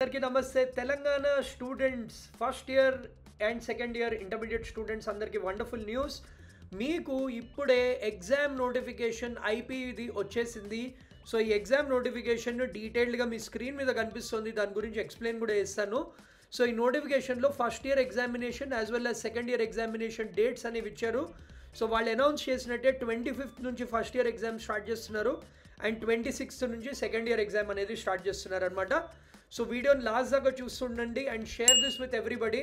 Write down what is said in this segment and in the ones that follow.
అందరికీ నమస్తే. Telangana students first year and second year intermediate students అందరికీ వండర్ఫుల్ న్యూస్. మీకు ఇప్పుడే ఎగ్జామ్ నోటిఫికేషన్ ఐపీది వచ్చేసింది. సో ఈ ఎగ్జామ్ నోటిఫికేషన్ డీటెయిల్డ్గా మీ స్క్రీన్ మీద కనిపిస్తుంది, దాని గురించి ఎక్స్ప్లెయిన్ కూడా చేస్తాను. సో ఈ నోటిఫికేషన్లో first year examination as well as second year examination dates అనేవి ఇచ్చారు. సో వాళ్ళు అనౌన్స్ చేసినట్టే 25th నుంచి ఫస్ట్ ఇయర్ ఎగ్జామ్ స్టార్ట్ చేస్తున్నారు అండ్ 26th నుంచి సెకండ్ ఇయర్ ఎగ్జామ్ అనేది స్టార్ట్ చేస్తున్నారు అనమాట. సో వీడియోని లాస్ట్ దాకా చూస్తుండండి and share this with everybody,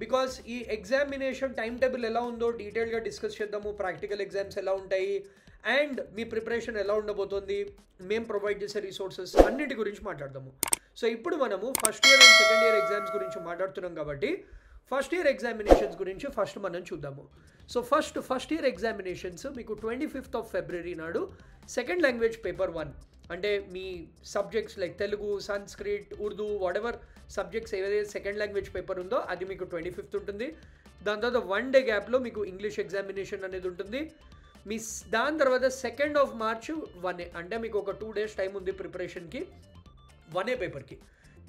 because ఈ ఎగ్జామినేషన్ టైం టేబుల్ ఎలా ఉందో డీటెయిల్గా డిస్కస్ చేద్దాము. ప్రాక్టికల్ ఎగ్జామ్స్ ఎలా ఉంటాయి అండ్ మీ ప్రిపరేషన్ ఎలా ఉండబోతోంది, మేము ప్రొవైడ్ చేసే రిసోర్సెస్ అన్నిటి గురించి మాట్లాడదాము. సో ఇప్పుడు మనము first year and second year exams గురించి మాట్లాడుతున్నాం కాబట్టి ఫస్ట్ ఇయర్ ఎగ్జామినేషన్స్ గురించి ఫస్ట్ మనం చూద్దాము. సో ఫస్ట్ ఇయర్ ఎగ్జామినేషన్స్ మీకు 25th of February నాడు సెకండ్ లాంగ్వేజ్ పేపర్ 1 అంటే మీ subjects like Telugu, Sanskrit, Urdu, whatever subjects ఏదైతే సెకండ్ లాంగ్వేజ్ పేపర్ ఉందో అది మీకు 25th ఉంటుంది. దాని తర్వాత 1 day గ్యాప్లో మీకు ఇంగ్లీష్ ఎగ్జామినేషన్ అనేది ఉంటుంది. దాని తర్వాత 2nd of March 1A అంటే మీకు ఒక 2 days టైం ఉంది ప్రిపరేషన్కి 1A పేపర్కి.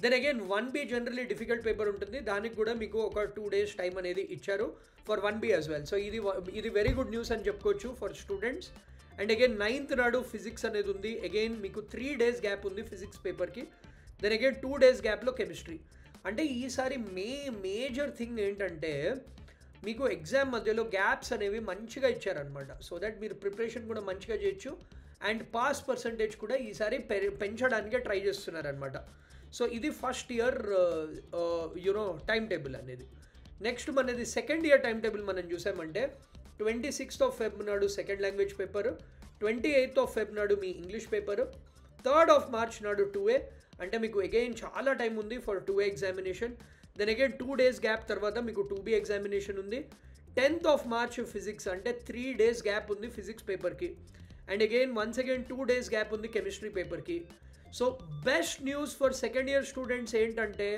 Then again 1B generally difficult paper ఉంటుంది, దానికి కూడా మీకు ఒక 2 days టైం అనేది ఇచ్చారు for 1B as well. So ఇది వెరీ గుడ్ న్యూస్ అని చెప్పుకోవచ్చు for students. And again 9th నాడు ఫిజిక్స్ అనేది ఉంది. అగైన్ మీకు 3 days గ్యాప్ ఉంది ఫిజిక్స్ పేపర్కి. దెన్ అగైన్ 2 days గ్యాప్లో కెమిస్ట్రీ. అంటే ఈసారి మేజర్ థింగ్ ఏంటంటే మీకు ఎగ్జామ్ మధ్యలో గ్యాప్స్ అనేవి మంచిగా ఇచ్చారనమాట. సో దట్ మీరు ప్రిపరేషన్ కూడా మంచిగా చేయొచ్చు అండ్ పాస్ పర్సంటేజ్ కూడా ఈసారి పెంచడానికే ట్రై చేస్తున్నారనమాట. సో ఇది ఫస్ట్ ఇయర్ టైం టేబుల్ అనేది. నెక్స్ట్ మనది సెకండ్ ఇయర్ టైం టేబుల్ మనం చూసామంటే 26th of Feb నాడు second language paper, 28th of Feb నాడు మీ English paper, 3rd of March నాడు 2A అంటే మీకు అగైన్ చాలా టైం ఉంది for 2A examination. Then again 2 days gap తర్వాత మీకు 2B ఎగ్జామినేషన్ ఉంది. 10th of March ఫిజిక్స్ అంటే 3 days గ్యాప్ ఉంది ఫిజిక్స్ పేపర్కి. And again once again 2 days gap ఉంది కెమిస్ట్రీ పేపర్కి. So best news for second year students ఏంటంటే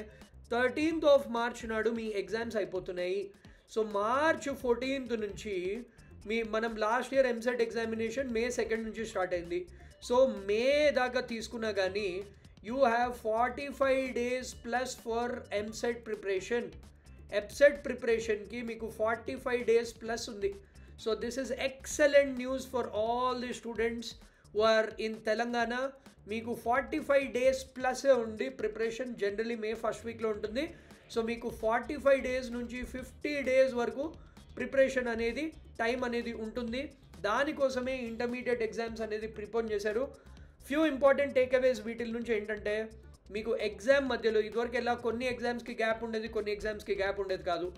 13th of March నాడు మీ ఎగ్జామ్స్ అయిపోతున్నాయి. సో March 14th నుంచి మనం last year EAMCET examination May 2nd నుంచి స్టార్ట్ అయింది. సో మే దాకా తీసుకున్నా కానీ you have 45 days plus for EAMCET preparation. EAPCET ప్రిపరేషన్కి మీకు 45 days ప్లస్ ఉంది. So this is excellent news for all the students who are in Telangana. మీకు 45 days ప్లస్ ఉంది ప్రిపరేషన్. జనరలీ May 1st weekలో ఉంటుంది. సో మీకు 45 days నుంచి 50 days వరకు ప్రిపరేషన్ అనేది టైం అనేది ఉంటుంది. దానికోసమే ఇంటర్మీడియట్ ఎగ్జామ్స్ అనేది ప్రిపోన్ చేశారు. ఫ్యూ ఇంపార్టెంట్ టేక్అవేస్ వీటి నుంచి ఏంటంటే మీకు ఎగ్జామ్ మధ్యలో ఇదివరకు ఎలా కొన్ని ఎగ్జామ్స్కి గ్యాప్ ఉండేది, కొన్ని ఎగ్జామ్స్కి గ్యాప్ ఉండేది కాదు.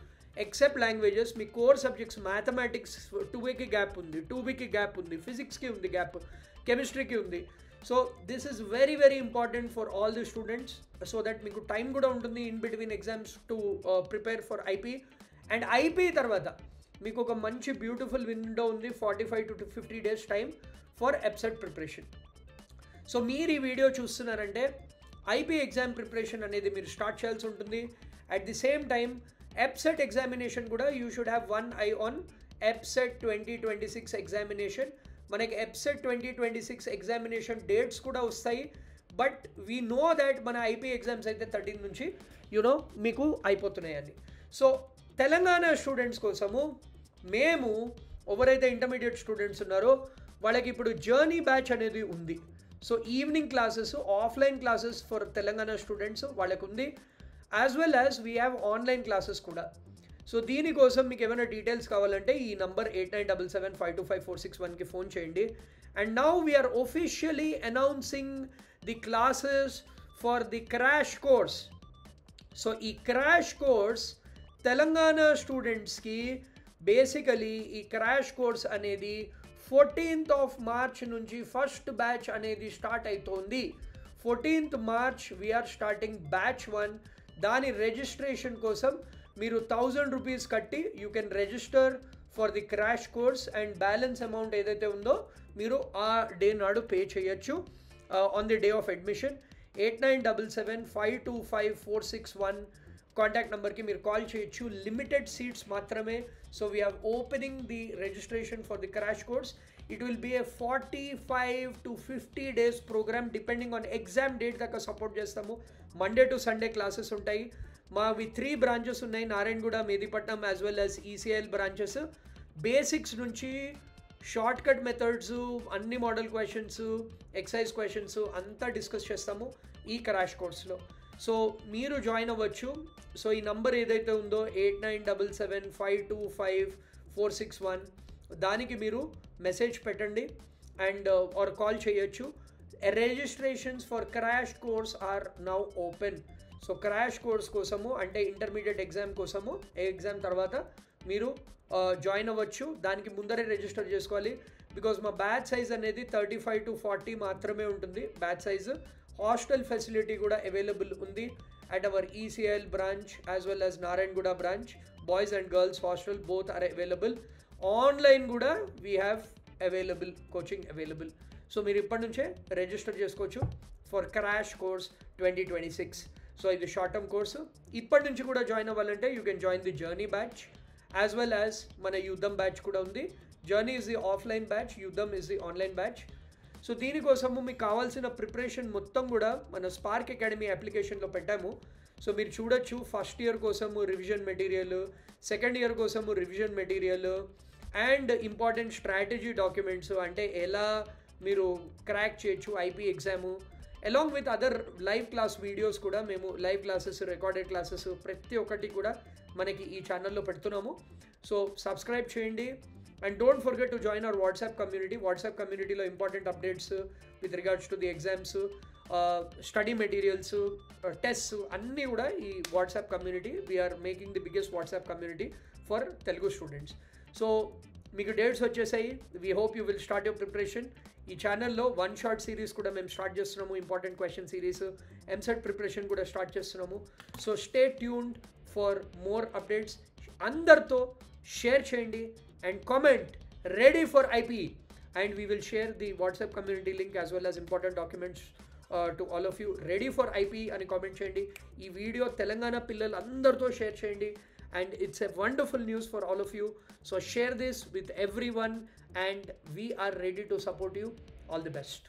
ఎక్సెప్ట్ లాంగ్వేజెస్ మీ కోర్ సబ్జెక్ట్స్ మ్యాథమెటిక్స్ 2Aకి గ్యాప్ ఉంది, 2Bకి గ్యాప్ ఉంది, ఫిజిక్స్కి ఉంది గ్యాప్, కెమిస్ట్రీకి ఉంది. So this is very very important for all the students so that మీకు టైం కూడా ఉంటుంది in between exams to prepare for IP. And IP తర్వాత మీకు ఒక మంచి బ్యూటిఫుల్ విండో ఉంది, 45 to 50 days time for EAPCET preparation. So మీరు ఈ వీడియో చూస్తున్నారంటే ఐపీ ఎగ్జామ్ ప్రిపరేషన్ అనేది మీరు స్టార్ట్ చేయాల్సి ఉంటుంది. At the same time EAPCET examination కూడా you should have one eye on EAPCET 2026 examination. మనకి ఎప్సెట్ 2026 ఎగ్జామినేషన్ డేట్స్ కూడా వస్తాయి. బట్ వీ నో దాట్ మన ఐపీ ఎగ్జామ్స్ అయితే 13 నుంచి మీకు అయిపోతున్నాయని. సో తెలంగాణ స్టూడెంట్స్ కోసము మేము ఎవరైతే ఇంటర్మీడియట్ స్టూడెంట్స్ ఉన్నారో వాళ్ళకి ఇప్పుడు జర్నీ బ్యాచ్ అనేది ఉంది. So evening classes, offline classes for Telangana students వాళ్ళకు ఉంది. As well as we have online classes కూడా. సో దీనికోసం మీకు ఏమైనా డీటెయిల్స్ కావాలంటే ఈ నంబర్ 8977525461కి ఫోన్ చేయండి. And now we are officially announcing the classes for the crash course. So ఈ క్రాష్ కోర్స్ తెలంగాణ స్టూడెంట్స్కి బేసికలీ ఈ క్రాష్ కోర్స్ అనేది 14th of March నుంచి ఫస్ట్ బ్యాచ్ అనేది స్టార్ట్ అవుతోంది. 14th March we are starting batch 1. దాని రిజిస్ట్రేషన్ కోసం మీరు 1000 rupees కట్టి you can register for the crash course and balance amount ఏదైతే ఉందో మీరు ఆ డే నాడు పే చేయొచ్చు on the day of admission. 8977525461 contact నెంబర్కి మీరు కాల్ చేయొచ్చు. లిమిటెడ్ సీట్స్ మాత్రమే. So we have opening the registration for the crash course. It will be a 45 to 50 days programme depending on exam date దాకా support చేస్తాము. Monday to Sunday classes ఉంటాయి. మావి 3 branches ఉన్నాయి, Narayanguda, Mehdipatnam as well as ECIL branches. Basics నుంచి short cut methods, అన్ని model questions, exercise questions అంతా discuss చేస్తాము ఈ క్రాష్ కోర్స్లో. సో మీరు జాయిన్ అవ్వచ్చు. సో ఈ నంబర్ ఏదైతే ఉందో 8977525461 దానికి మీరు మెసేజ్ పెట్టండి అండ్ ఆర్ కాల్ చేయొచ్చు. Registrations for crash course are now open. So crash course కోసము అంటే ఇంటర్మీడియట్ ఎగ్జామ్ కోసము, ఎగ్జామ్ తర్వాత మీరు జాయిన్ అవ్వచ్చు. దానికి ముందరే రిజిస్టర్ చేసుకోవాలి. బికాజ్ మా బ్యాచ్ సైజ్ అనేది 35 to 40 మాత్రమే ఉంటుంది బ్యాచ్ సైజు. హాస్టల్ ఫెసిలిటీ కూడా అవైలబుల్ ఉంది at our ECL branch as well as Narayanguda branch. Boys and girls hostel both are available. Online kuda we have available coaching available. So మీరు ఇప్పటి నుంచే register చేసుకోవచ్చు for crash course 2026. So ఇది short term course. ఇప్పటి నుంచి కూడా join అవ్వాలంటే you can join the journey batch as well as మన యుద్ధం బ్యాచ్ కూడా ఉంది. Journey is the offline batch, Yuddham is the online batch. So దీనికోసము మీకు కావాల్సిన ప్రిపరేషన్ మొత్తం కూడా మన స్పార్క్ అకాడమీ అప్లికేషన్లో పెట్టాము. సో మీరు చూడొచ్చు, ఫస్ట్ ఇయర్ కోసము రివిజన్ మెటీరియల్, సెకండ్ ఇయర్ కోసము revision material and important strategy documents, అంటే ఎలా మీరు క్రాక్ చేయొచ్చు IP exam, along with other live class videos కూడా మేము లైవ్ క్లాసెస్, రికార్డెడ్ క్లాసెస్ ప్రతి ఒక్కటి కూడా మనకి ఈ ఛానల్లో పెడుతున్నాము. సో సబ్స్క్రైబ్ చేయండి. And don't forget to join our WhatsApp community. WhatsApp community lo important updates with regards to the exams, study materials, tests anni kuda ee WhatsApp community. We are making the biggest WhatsApp community for Telugu students. So meeku dates vachchesayi. We hope you will start your preparation. ఈ ఛానల్లో one short series కూడా మేము start చేస్తున్నాము, important question series, EAMCET preparation కూడా start చేస్తున్నాము. So stay tuned for more updates. అందరితో share చేయండి and comment ready for IP, and we will share the WhatsApp community link as well as important documents to all of you. Ready for IP అని comment చేయండి. ఈ video Telangana పిల్లలు అందరితో share చేయండి and it's a wonderful news for all of you. So share this with everyone and we are ready to support you. All the best.